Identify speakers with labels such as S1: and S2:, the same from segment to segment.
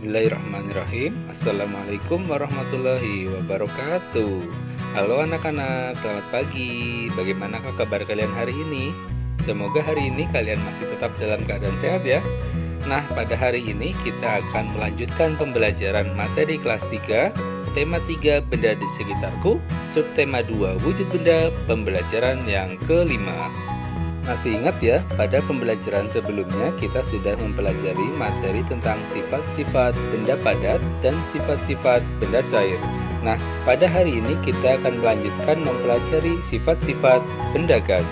S1: Bismillahirrahmanirrahim. Assalamualaikum warahmatullahi wabarakatuh. Halo anak-anak, selamat pagi. Bagaimanakah kabar kalian hari ini? Semoga hari ini kalian masih tetap dalam keadaan sehat ya. Nah, pada hari ini kita akan melanjutkan pembelajaran materi kelas 3, tema 3 benda di sekitarku, subtema 2 wujud benda, pembelajaran yang kelima. Masih ingat ya, pada pembelajaran sebelumnya kita sudah mempelajari materi tentang sifat-sifat benda padat dan sifat-sifat benda cair. Nah, pada hari ini kita akan melanjutkan mempelajari sifat-sifat benda gas.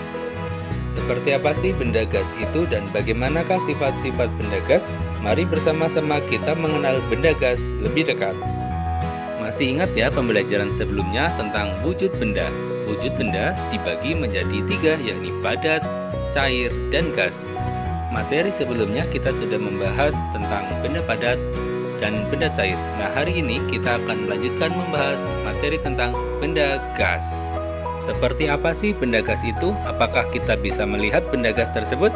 S1: Seperti apa sih benda gas itu dan bagaimanakah sifat-sifat benda gas? Mari bersama-sama kita mengenal benda gas lebih dekat. Masih ingat ya pembelajaran sebelumnya tentang wujud benda? Wujud benda dibagi menjadi 3, yakni padat, cair, dan gas. Materi sebelumnya kita sudah membahas tentang benda padat dan benda cair. Nah, hari ini kita akan melanjutkan membahas materi tentang benda gas. Seperti apa sih benda gas itu? Apakah kita bisa melihat benda gas tersebut?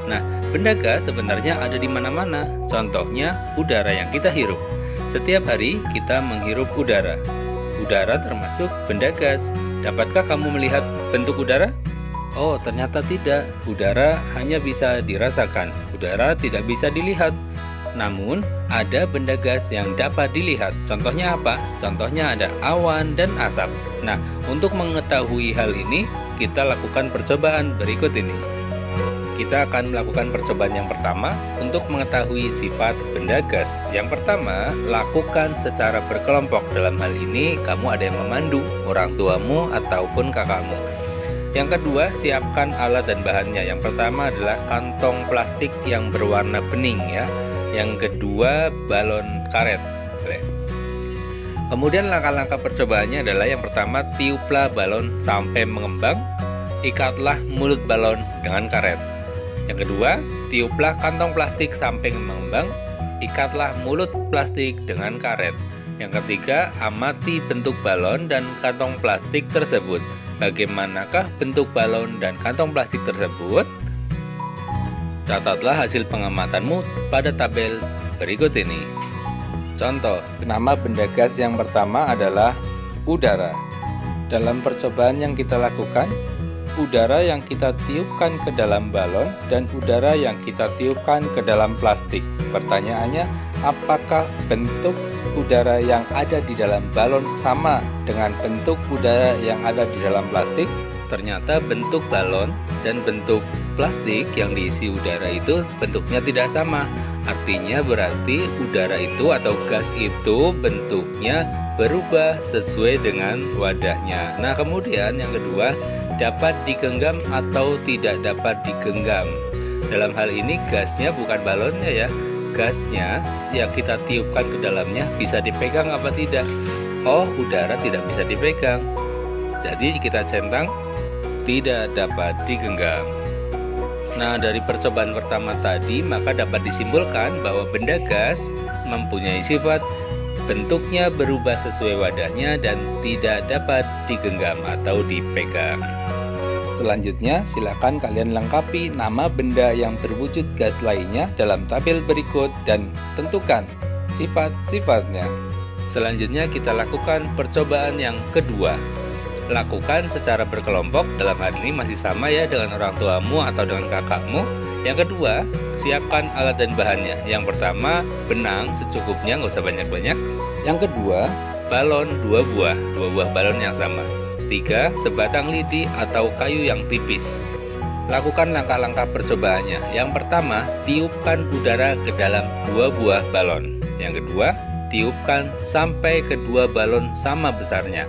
S1: Nah, benda gas sebenarnya ada di mana-mana. Contohnya, udara yang kita hirup. Setiap hari kita menghirup udara. Udara termasuk benda gas. Dapatkah kamu melihat bentuk udara? Oh, ternyata tidak. Udara hanya bisa dirasakan. Udara tidak bisa dilihat. Namun, ada benda gas yang dapat dilihat. Contohnya apa? Contohnya ada awan dan asap. Nah, untuk mengetahui hal ini, kita lakukan percobaan berikut ini. Kita akan melakukan percobaan yang pertama untuk mengetahui sifat benda gas. Yang pertama, lakukan secara berkelompok. Dalam hal ini, kamu ada yang memandu, orang tuamu ataupun kakakmu. Yang kedua, siapkan alat dan bahannya. Yang pertama adalah kantong plastik yang berwarna bening ya. Yang kedua, balon karet. Kemudian langkah-langkah percobaannya adalah yang pertama, tiuplah balon sampai mengembang. Ikatlah mulut balon dengan karet. Yang kedua, tiuplah kantong plastik sampai mengembang, ikatlah mulut plastik dengan karet. Yang ketiga, amati bentuk balon dan kantong plastik tersebut. Bagaimanakah bentuk balon dan kantong plastik tersebut? Catatlah hasil pengamatanmu pada tabel berikut ini. Contoh, nama benda gas yang pertama adalah udara. Dalam percobaan yang kita lakukan, udara yang kita tiupkan ke dalam balon dan udara yang kita tiupkan ke dalam plastik. Pertanyaannya, apakah bentuk udara yang ada di dalam balon sama dengan bentuk udara yang ada di dalam plastik? Ternyata bentuk balon dan bentuk plastik yang diisi udara itu bentuknya tidak sama. Artinya berarti udara itu atau gas itu bentuknya berubah sesuai dengan wadahnya. Nah, kemudian yang kedua, dapat digenggam atau tidak dapat digenggam. Dalam hal ini gasnya bukan balonnya ya. Gasnya yang kita tiupkan ke dalamnya bisa dipegang apa tidak? Oh, udara tidak bisa dipegang. Jadi kita centang tidak dapat digenggam. Nah, dari percobaan pertama tadi maka dapat disimpulkan bahwa benda gas mempunyai sifat bentuknya berubah sesuai wadahnya dan tidak dapat digenggam atau dipegang. Selanjutnya, silakan kalian lengkapi nama benda yang berwujud gas lainnya dalam tabel berikut dan tentukan sifat-sifatnya. Selanjutnya kita lakukan percobaan yang kedua. Lakukan secara berkelompok, dalam hal ini masih sama ya dengan orang tuamu atau dengan kakakmu. Yang kedua, siapkan alat dan bahannya. Yang pertama, benang secukupnya, nggak usah banyak-banyak. Yang kedua, balon 2 buah balon yang sama. 3, sebatang lidi atau kayu yang tipis. Lakukan langkah-langkah percobaannya. Yang pertama, tiupkan udara ke dalam 2 buah balon. Yang kedua, tiupkan sampai kedua balon sama besarnya.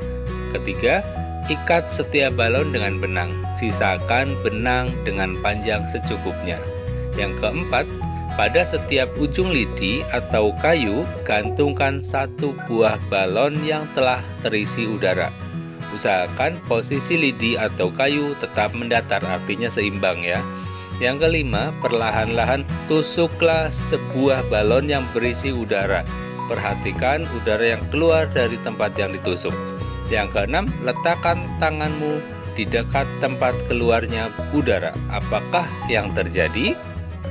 S1: Ketiga, ikat setiap balon dengan benang. Sisakan benang dengan panjang secukupnya. Yang keempat, pada setiap ujung lidi atau kayu, gantungkan 1 buah balon yang telah terisi udara. Usahakan posisi lidi atau kayu tetap mendatar, artinya seimbang ya. Yang kelima, perlahan-lahan tusuklah sebuah balon yang berisi udara. Perhatikan udara yang keluar dari tempat yang ditusuk. Yang keenam, letakkan tanganmu di dekat tempat keluarnya udara. Apakah yang terjadi?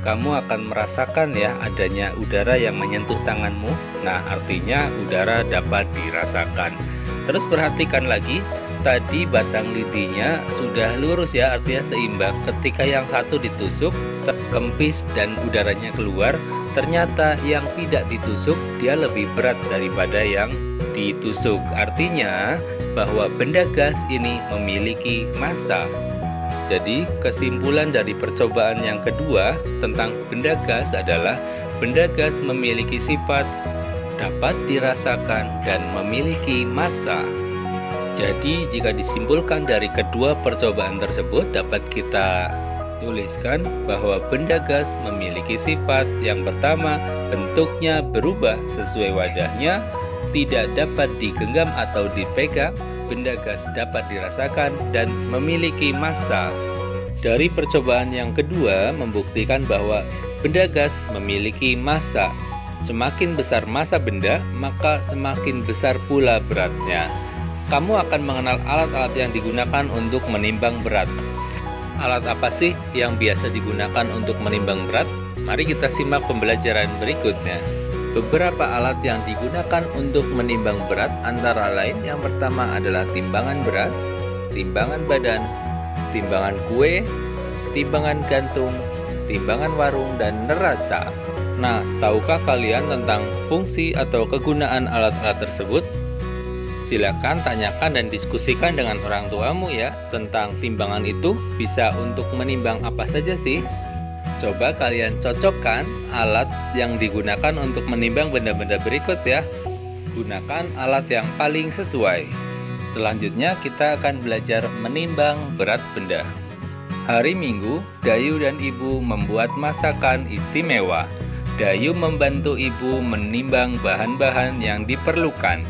S1: kamu akan merasakan ya adanya udara yang menyentuh tanganmu. Nah, artinya udara dapat dirasakan. Terus perhatikan lagi, tadi batang lidinya sudah lurus ya, artinya seimbang. Ketika yang satu ditusuk, terkempis dan udaranya keluar. Ternyata yang tidak ditusuk dia lebih berat daripada yang ditusuk. Artinya bahwa benda gas ini memiliki massa. Jadi kesimpulan dari percobaan yang kedua tentang benda gas adalah benda gas memiliki sifat dapat dirasakan dan memiliki massa. Jadi jika disimpulkan dari kedua percobaan tersebut, dapat kita tuliskan bahwa benda gas memiliki sifat yang pertama, bentuknya berubah sesuai wadahnya, tidak dapat digenggam atau dipegang, benda gas dapat dirasakan, dan memiliki massa. Dari percobaan yang kedua membuktikan bahwa benda gas memiliki massa. Semakin besar massa benda, maka semakin besar pula beratnya. Kamu akan mengenal alat-alat yang digunakan untuk menimbang berat. Alat apa sih yang biasa digunakan untuk menimbang berat? Mari kita simak pembelajaran berikutnya. Beberapa alat yang digunakan untuk menimbang berat antara lain yang pertama adalah timbangan beras, timbangan badan, timbangan kue, timbangan gantung, timbangan warung, dan neraca. Nah, tahukah kalian tentang fungsi atau kegunaan alat-alat tersebut? Silakan tanyakan dan diskusikan dengan orang tuamu ya tentang timbangan itu bisa untuk menimbang apa saja sih. Coba kalian cocokkan alat yang digunakan untuk menimbang benda-benda berikut ya. Gunakan alat yang paling sesuai. Selanjutnya kita akan belajar menimbang berat benda. Hari Minggu, Dayu dan Ibu membuat masakan istimewa. Dayu membantu Ibu menimbang bahan-bahan yang diperlukan.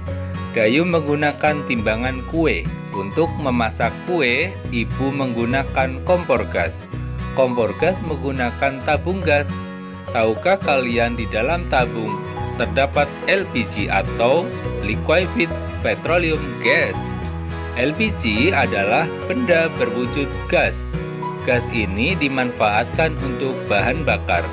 S1: Dayu menggunakan timbangan kue. Untuk memasak kue, Ibu menggunakan kompor gas. Kompor gas menggunakan tabung gas. Tahukah kalian di dalam tabung terdapat LPG atau liquefied petroleum gas? LPG adalah benda berwujud gas. Gas ini dimanfaatkan untuk bahan bakar.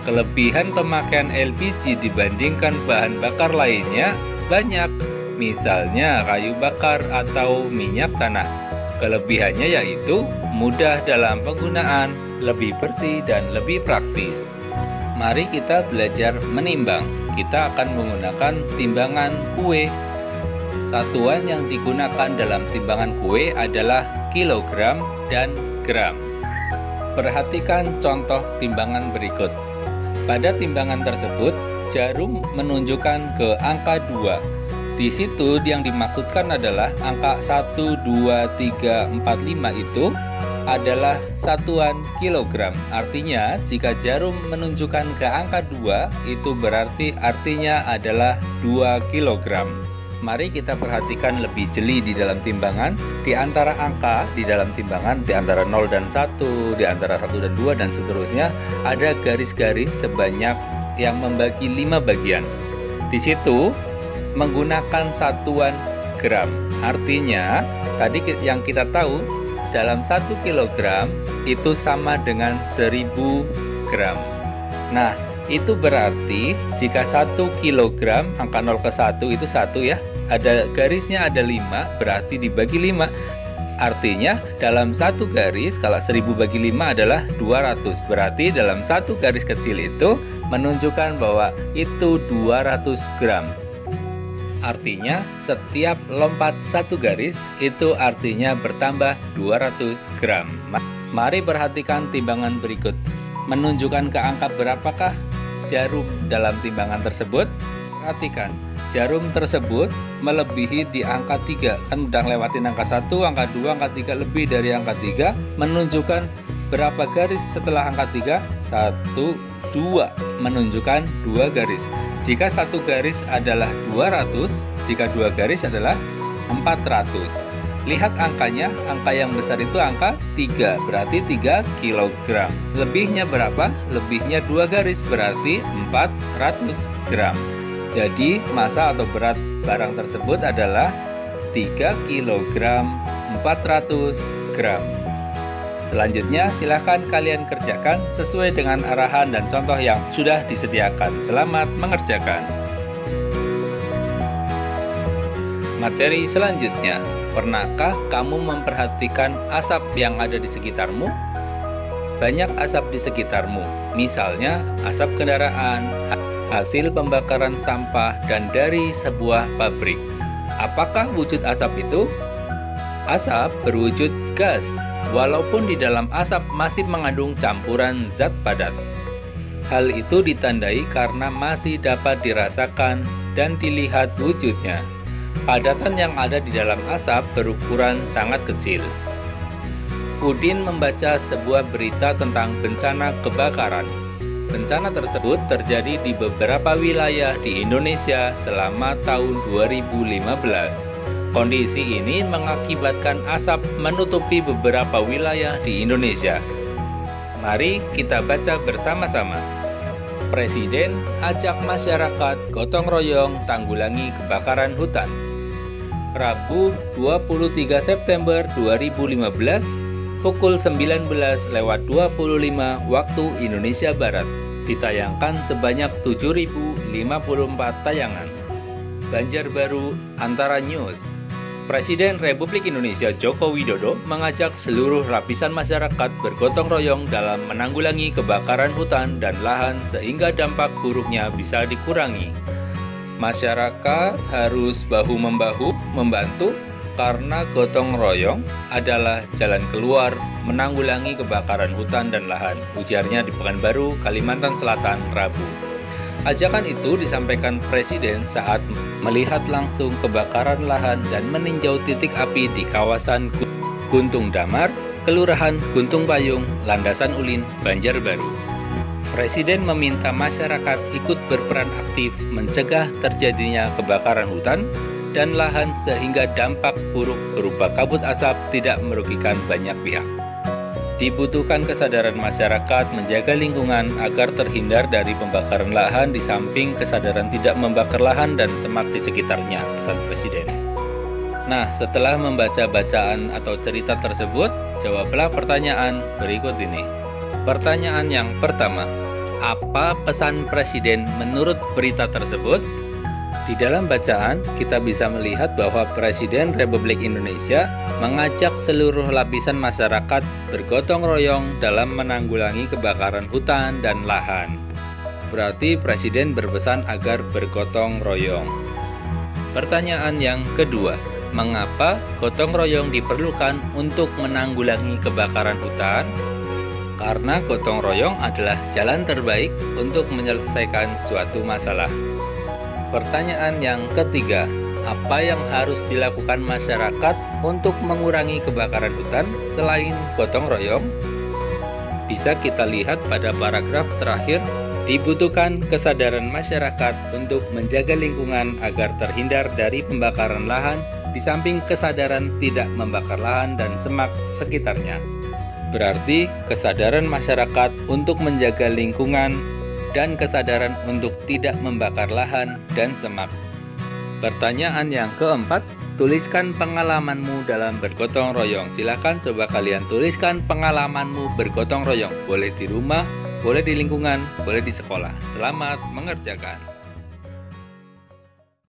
S1: Kelebihan pemakaian LPG dibandingkan bahan bakar lainnya banyak. Misalnya kayu bakar atau minyak tanah. Kelebihannya yaitu mudah dalam penggunaan, lebih bersih dan lebih praktis. Mari kita belajar menimbang. Kita akan menggunakan timbangan kue. Satuan yang digunakan dalam timbangan kue adalah kilogram dan gram. Perhatikan contoh timbangan berikut. Pada timbangan tersebut, jarum menunjukkan ke angka 2. Di situ yang dimaksudkan adalah angka 1, 2, 3, 4, 5 itu adalah satuan kilogram. Artinya jika jarum menunjukkan ke angka 2 itu berarti artinya adalah 2 kilogram. Mari kita perhatikan lebih jeli di dalam timbangan. Di antara angka di dalam timbangan, di antara 0 dan 1, di antara 1 dan 2 dan seterusnya, ada garis-garis sebanyak yang membagi 5 bagian. Di situ menggunakan satuan gram. Artinya tadi yang kita tahu dalam 1 kilogram itu sama dengan 1000 gram. Nah, itu berarti jika 1 kilogram angka 0 ke 1 itu 1 ya, ada garisnya ada 5, berarti dibagi 5. Artinya dalam satu garis kalau 1000 bagi 5 adalah 200. Berarti dalam satu garis kecil itu menunjukkan bahwa itu 200 gram. Artinya setiap lompat satu garis itu artinya bertambah 200 gram. Mari perhatikan timbangan berikut. Menunjukkan ke angka berapakah jarum dalam timbangan tersebut? Perhatikan, jarum tersebut melebihi di angka 3. Kan udah lewatin angka 1, angka 2, angka 3, lebih dari angka 3. Menunjukkan berapa garis setelah angka 3? 1, 2. Menunjukkan 2 garis. Jika satu garis adalah 200, jika 2 garis adalah 400. Lihat angkanya, angka yang besar itu angka 3, berarti 3 kg. Lebihnya berapa? Lebihnya 2 garis, berarti 400 gram. Jadi massa atau berat barang tersebut adalah 3 kg 400 gram. Selanjutnya, silakan kalian kerjakan sesuai dengan arahan dan contoh yang sudah disediakan. Selamat mengerjakan. Materi selanjutnya, pernahkah kamu memperhatikan asap yang ada di sekitarmu? Banyak asap di sekitarmu, misalnya asap kendaraan, hasil pembakaran sampah, dan dari sebuah pabrik. Apakah wujud asap itu? Asap berwujud gas, walaupun di dalam asap masih mengandung campuran zat padat. Hal itu ditandai karena masih dapat dirasakan dan dilihat wujudnya. Padatan yang ada di dalam asap berukuran sangat kecil. Udin membaca sebuah berita tentang bencana kebakaran. Bencana tersebut terjadi di beberapa wilayah di Indonesia selama tahun 2015. Kondisi ini mengakibatkan asap menutupi beberapa wilayah di Indonesia. Mari kita baca bersama-sama. Presiden ajak masyarakat gotong royong tanggulangi kebakaran hutan. Rabu 23 September 2015 pukul 19.25 waktu Indonesia Barat. Ditayangkan sebanyak 7.054 tayangan. Banjarbaru Antara News. Presiden Republik Indonesia Joko Widodo mengajak seluruh lapisan masyarakat bergotong royong dalam menanggulangi kebakaran hutan dan lahan sehingga dampak buruknya bisa dikurangi. Masyarakat harus bahu-membahu membantu karena gotong royong adalah jalan keluar menanggulangi kebakaran hutan dan lahan, ujarnya di Pekanbaru, Kalimantan Selatan, Rabu. Ajakan itu disampaikan Presiden saat melihat langsung kebakaran lahan dan meninjau titik api di kawasan Guntung Damar, Kelurahan Guntung Payung, Landasan Ulin, Banjarbaru. Presiden meminta masyarakat ikut berperan aktif mencegah terjadinya kebakaran hutan dan lahan sehingga dampak buruk berupa kabut asap tidak merugikan banyak pihak. Dibutuhkan kesadaran masyarakat menjaga lingkungan agar terhindar dari pembakaran lahan di samping kesadaran tidak membakar lahan dan semak di sekitarnya, pesan Presiden. Nah, setelah membaca bacaan atau cerita tersebut, jawablah pertanyaan berikut ini. Pertanyaan yang pertama, apa pesan Presiden menurut berita tersebut? Di dalam bacaan, kita bisa melihat bahwa Presiden Republik Indonesia mengajak seluruh lapisan masyarakat bergotong royong dalam menanggulangi kebakaran hutan dan lahan. Berarti Presiden berpesan agar bergotong royong. Pertanyaan yang kedua, mengapa gotong royong diperlukan untuk menanggulangi kebakaran hutan? Karena gotong royong adalah jalan terbaik untuk menyelesaikan suatu masalah. Pertanyaan yang ketiga, apa yang harus dilakukan masyarakat untuk mengurangi kebakaran hutan selain gotong royong? Bisa kita lihat pada paragraf terakhir, dibutuhkan kesadaran masyarakat untuk menjaga lingkungan agar terhindar dari pembakaran lahan, di samping kesadaran tidak membakar lahan dan semak sekitarnya. Berarti kesadaran masyarakat untuk menjaga lingkungan dan kesadaran untuk tidak membakar lahan dan semak. Pertanyaan yang keempat, tuliskan pengalamanmu dalam bergotong royong. Silahkan coba kalian tuliskan pengalamanmu bergotong royong. Boleh di rumah, boleh di lingkungan, boleh di sekolah. Selamat mengerjakan.